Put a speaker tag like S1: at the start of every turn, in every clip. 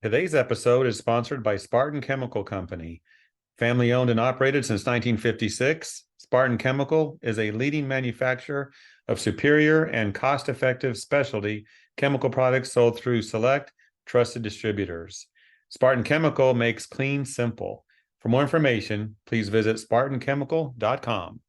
S1: Today's episode is sponsored by Spartan Chemical Company. Family owned and operated since 1956, Spartan Chemical is a leading manufacturer of superior and cost effective specialty chemical products sold through select, trusted distributors. Spartan Chemical makes clean simple. For more information, please visit SpartanChemical.com.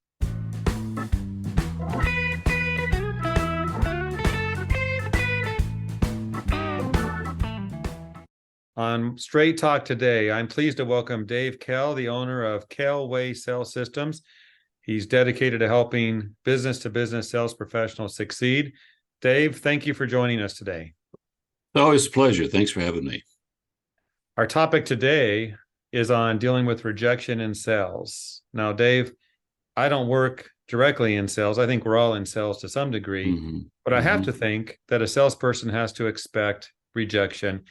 S1: On Straight Talk today, I'm pleased to welcome Dave Kahle, the owner of Kahle Way Sales Systems. He's dedicated to helping business-to-business sales professionals succeed. Dave, thank you for joining us today.
S2: Always a pleasure. Thanks for having me.
S1: Our topic today is on dealing with rejection in sales. Now, Dave, I don't work directly in sales. I think we're all in sales to some degree, but I have to think that a salesperson has to expect rejection.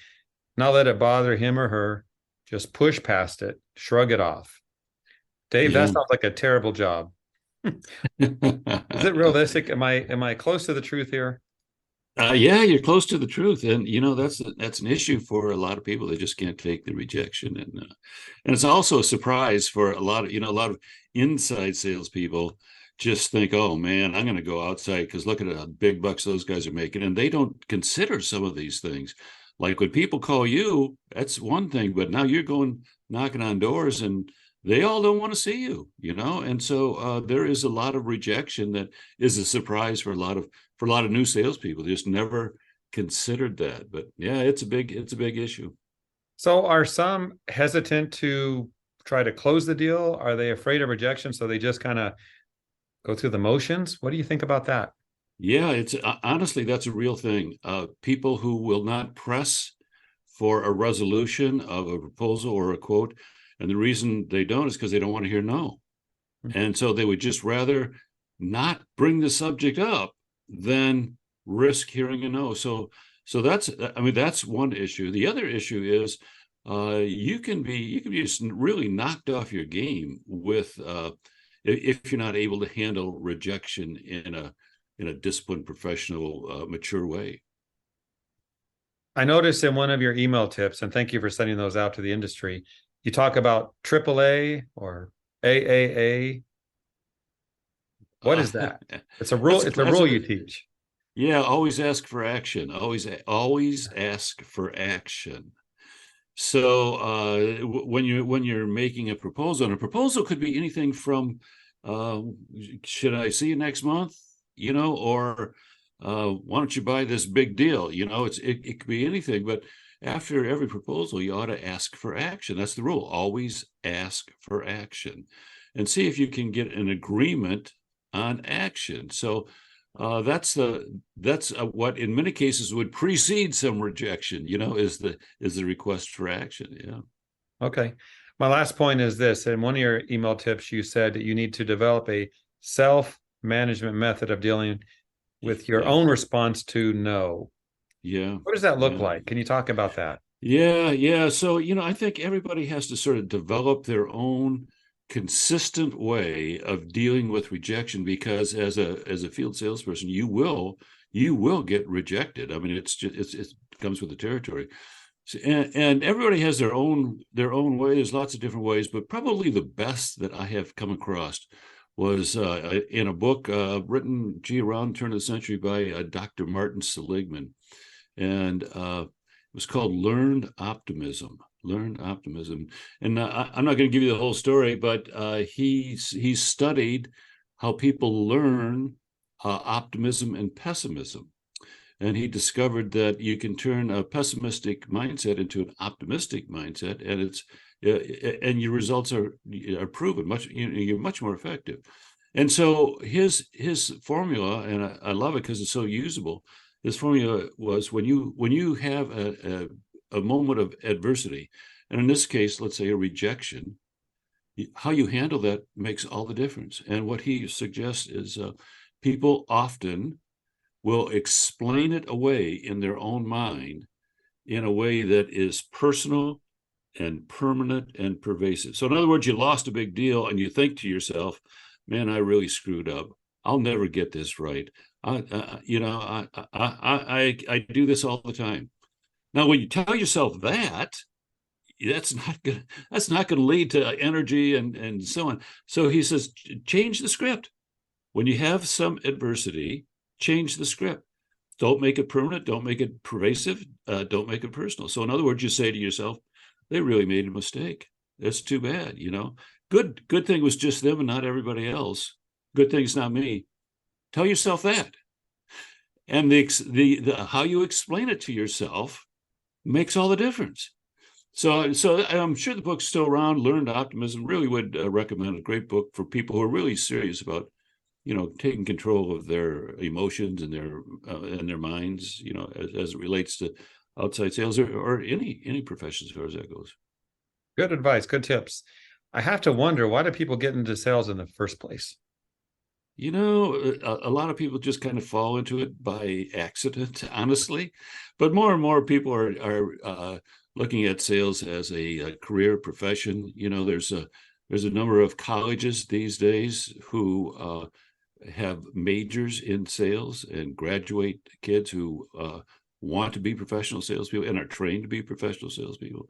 S1: Not let it bother him or her. Just push past it, shrug it off. Dave, that sounds like a terrible job. Is it realistic? Am I close to the truth here?
S2: Yeah, you're close to the truth, and that's an issue for a lot of people. They just can't take the rejection, and it's also a surprise for a lot of inside salespeople. Just think, oh man, I'm going to go outside because look at how big bucks those guys are making, and they don't consider some of these things. Like when people call you, that's one thing, but now you're going knocking on doors and they all don't want to see you, and so there is a lot of rejection that is a surprise for a lot of new salespeople. They just never considered that. But yeah, it's a big issue.
S1: So are some hesitant to try to close the deal? Are they afraid of rejection, so they just kind of go through the motions? What do you think about that?
S2: Yeah, it's honestly, that's a real thing. People who will not press for a resolution of a proposal or a quote, and the reason they don't is because they don't want to hear no. And so they would just rather not bring the subject up than risk hearing a no. So that's one issue. The other issue is you can be just really knocked off your game with if you're not able to handle rejection in a disciplined, professional, mature way.
S1: I noticed in one of your email tips, and thank you for sending those out to the industry, you talk about AAA or AAA. What is that? It's a rule. It's a rule you teach.
S2: Yeah, always ask for action. Always ask for action. So when you're making a proposal, and a proposal could be anything from should I see you next month? Or why don't you buy this big deal? It could be anything, but after every proposal, you ought to ask for action. That's the rule. Always ask for action and see if you can get an agreement on action. So that's what in many cases would precede some rejection, is the request for action. Yeah.
S1: Okay. My last point is this. In one of your email tips, you said that you need to develop a self-management method of dealing with your own response to no.
S2: Yeah.
S1: What does that look like? Can you talk about that?
S2: Yeah. So, I think everybody has to sort of develop their own consistent way of dealing with rejection, because as a field salesperson, you will get rejected. I mean, it comes with the territory. And everybody has their own way. There's lots of different ways, but probably the best that I have come across was in a book written around the turn of the century by Dr. Martin Seligman. And it was called Learned Optimism. And I'm not going to give you the whole story, but he studied how people learn optimism and pessimism. And he discovered that you can turn a pessimistic mindset into an optimistic mindset, and your results are proven you're much more effective. And so his formula, and I love it because it's so usable. His formula was when you have a moment of adversity, and in this case, let's say a rejection, how you handle that makes all the difference. And what he suggests is people often will explain it away in their own mind in a way that is personal and permanent and pervasive. So in other words, you lost a big deal and you think to yourself, man, I really screwed up. I'll never get this right. I do this all the time. Now, when you tell yourself that, that's not going to lead to energy and so on. So he says, change the script. When you have some adversity, change the script. Don't make it permanent. Don't make it pervasive. Don't make it personal. So in other words, you say to yourself, they really made a mistake. That's too bad. Good thing was just them and not everybody else. Good thing's not me. Tell yourself that. And the how you explain it to yourself makes all the difference. So I'm sure the book's still around. Learn to Optimism. Really would recommend a great book for people who are really serious about, taking control of their emotions and their minds, as it relates to outside sales or any profession as far as that goes.
S1: Good advice, good tips. I have to wonder, why do people get into sales in the first place?
S2: A lot of people just kind of fall into it by accident, honestly. But more and more people are looking at sales as a career profession. There's a number of colleges these days who have majors in sales and graduate kids who want to be professional salespeople and are trained to be professional salespeople.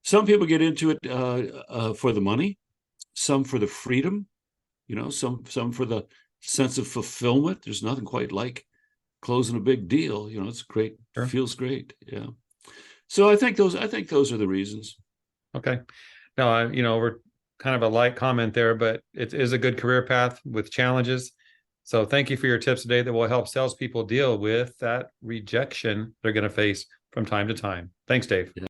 S2: Some people get into it for the money, some for the freedom, some for the sense of fulfillment. There's nothing quite like closing a big deal. It's great. Sure. Feels great. Yeah. So I think those are the reasons.
S1: Okay. Now, we're kind of a light comment there, but it is a good career path with challenges. So thank you for your tips today that will help salespeople deal with that rejection they're going to face from time to time. Thanks, Dave.
S2: Yeah.